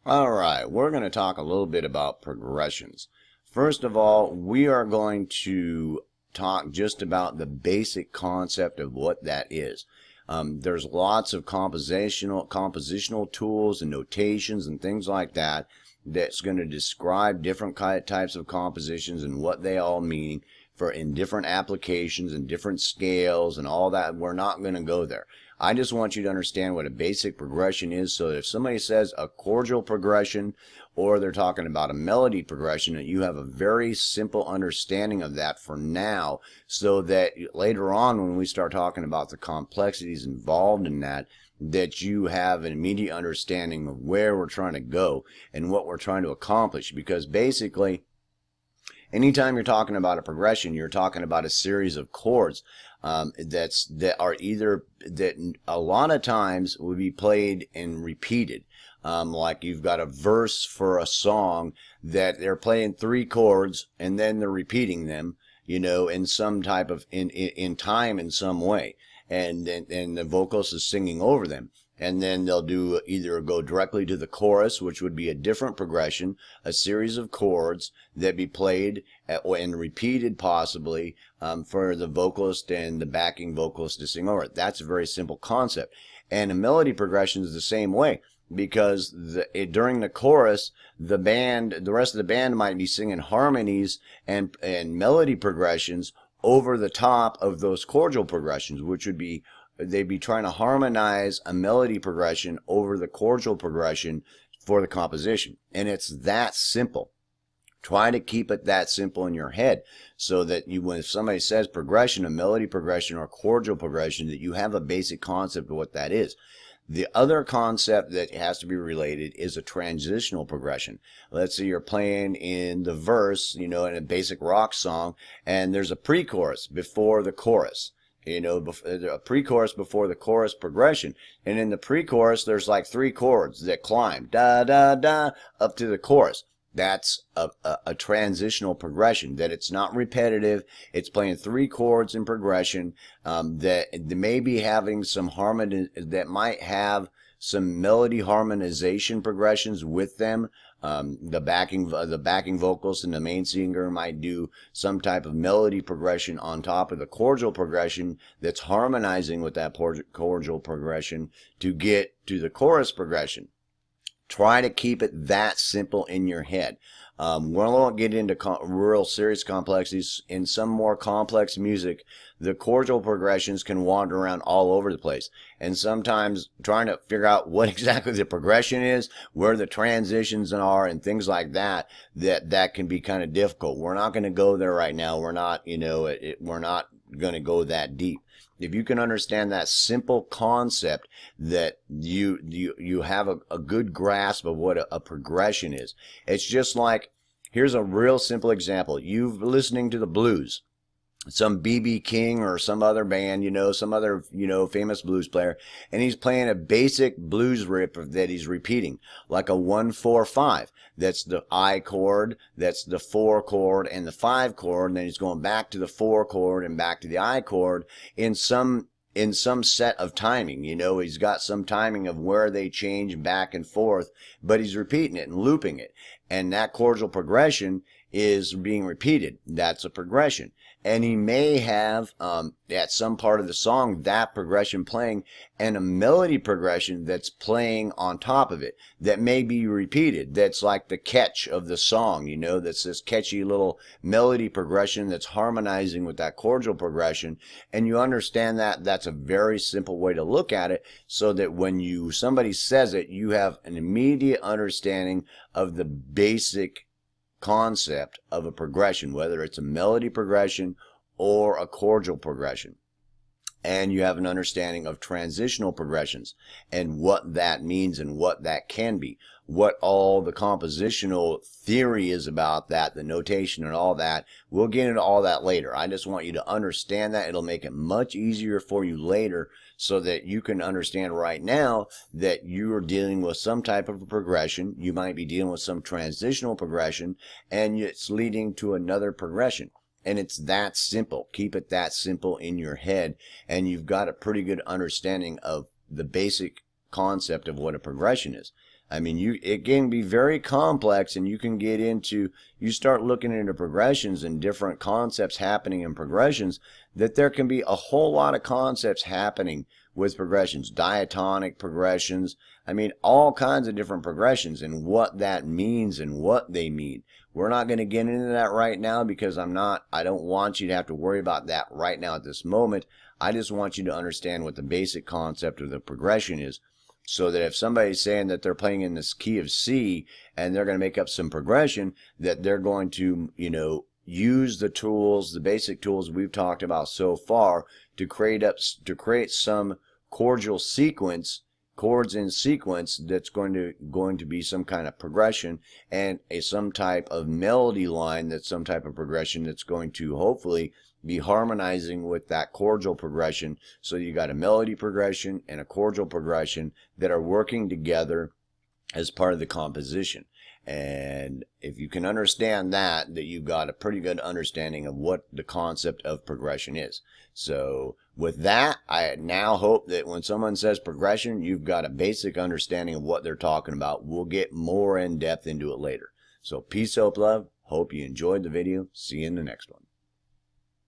All right, we're going to talk a little bit about progressions. First of all, we are going to talk just about the basic concept of what that is. There's lots of compositional tools and notations and things like that that's going to describe different types of compositions and what they all mean for in different applications and different scales and all that. We're not going to go there. I just want you to understand what a basic progression is, so that if somebody says a chordal progression or they're talking about a melody progression, that you have a very simple understanding of that for now, so that later on when we start talking about the complexities involved in that, that you have an immediate understanding of where we're trying to go and what we're trying to accomplish. Because basically, anytime you're talking about a progression, you're talking about a series of chords that are either that a lot of times will be played and repeated. Like you've got a verse for a song that they're playing three chords and then they're repeating them, in some type of in time in some way, and the vocalist is singing over them. And then they'll do either go directly to the chorus, which would be a different progression, a series of chords that be played and repeated possibly for the vocalist and the backing vocalist to sing over it. That's a very simple concept. And a melody progression is the same way, because during the chorus, the rest of the band might be singing harmonies and melody progressions over the top of those chordal progressions, which would be they'd be trying to harmonize a melody progression over the chordal progression for the composition. And it's that simple. Try to keep it that simple in your head, so that if somebody says progression, a melody progression or chordal progression, that you have a basic concept of what that is. The other concept that has to be related is a transitional progression. Let's say you're playing in the verse, in a basic rock song, and there's a pre-chorus before the chorus. A pre-chorus before the chorus progression. And in the pre-chorus, there's like three chords that climb, da, da, da, up to the chorus. That's a transitional progression, that it's not repetitive. It's playing three chords in progression, that they may be having some harmony, that might have some melody harmonization progressions with them. The backing vocals and the main singer might do some type of melody progression on top of the chordal progression that's harmonizing with that chordal progression to get to the chorus progression. Try to keep it that simple in your head. We won't get into real serious complexities. In some more complex music, the chordal progressions can wander around all over the place. And sometimes trying to figure out what exactly the progression is, where the transitions are, and things like that, that can be kind of difficult. We're not going to go there right now. We're not, we're not going to go that deep. If you can understand that simple concept, that you have a good grasp of what a progression is. It's just like, here's a real simple example. You've listening to the blues, some B.B. King or some other band, some other, famous blues player, and he's playing a basic blues riff that he's repeating, like a 1-4-5. That's the I chord, that's the 4 chord, and the 5 chord, and then he's going back to the 4 chord and back to the I chord in some set of timing. He's got some timing of where they change back and forth, but he's repeating it and looping it. And that chordal progression is being repeated. That's a progression. And he may have, at some part of the song, that progression playing, and a melody progression that's playing on top of it that may be repeated. That's like the catch of the song, that's this catchy little melody progression that's harmonizing with that chordal progression. And you understand that that's a very simple way to look at it, so that when somebody says it, you have an immediate understanding of the basic concept of a progression, whether it's a melody progression or a chordal progression. And you have an understanding of transitional progressions and what that means and what that can be, what all the compositional theory is about that, the notation and all that. We'll get into all that later. I just want you to understand that. It'll make it much easier for you later, so that you can understand right now that you are dealing with some type of a progression. You might be dealing with some transitional progression, and it's leading to another progression. And it's that simple. Keep it that simple in your head, and you've got a pretty good understanding of the basic concept of what a progression is. I mean, it can be very complex, and you can get into, you start looking into progressions and different concepts happening in progressions, that there can be a whole lot of concepts happening with progressions, diatonic progressions. I mean, all kinds of different progressions and what that means and what they mean. We're not going to get into that right now because I don't want you to have to worry about that right now at this moment. I just want you to understand what the basic concept of the progression is, so that if somebody's saying that they're playing in this key of C and they're going to make up some progression, that they're going to, use the tools, the basic tools we've talked about so far to create some chords in sequence that's going to be some kind of progression, and some type of melody line that's some type of progression that's going to hopefully be harmonizing with that chordal progression. So you got a melody progression and a chordal progression that are working together as part of the composition. And if you can understand that you've got a pretty good understanding of what the concept of progression is. So with that, I now hope that when someone says progression, you've got a basic understanding of what they're talking about. We'll get more in depth into it later. So peace, hope, love. Hope you enjoyed the video. See you in the next one.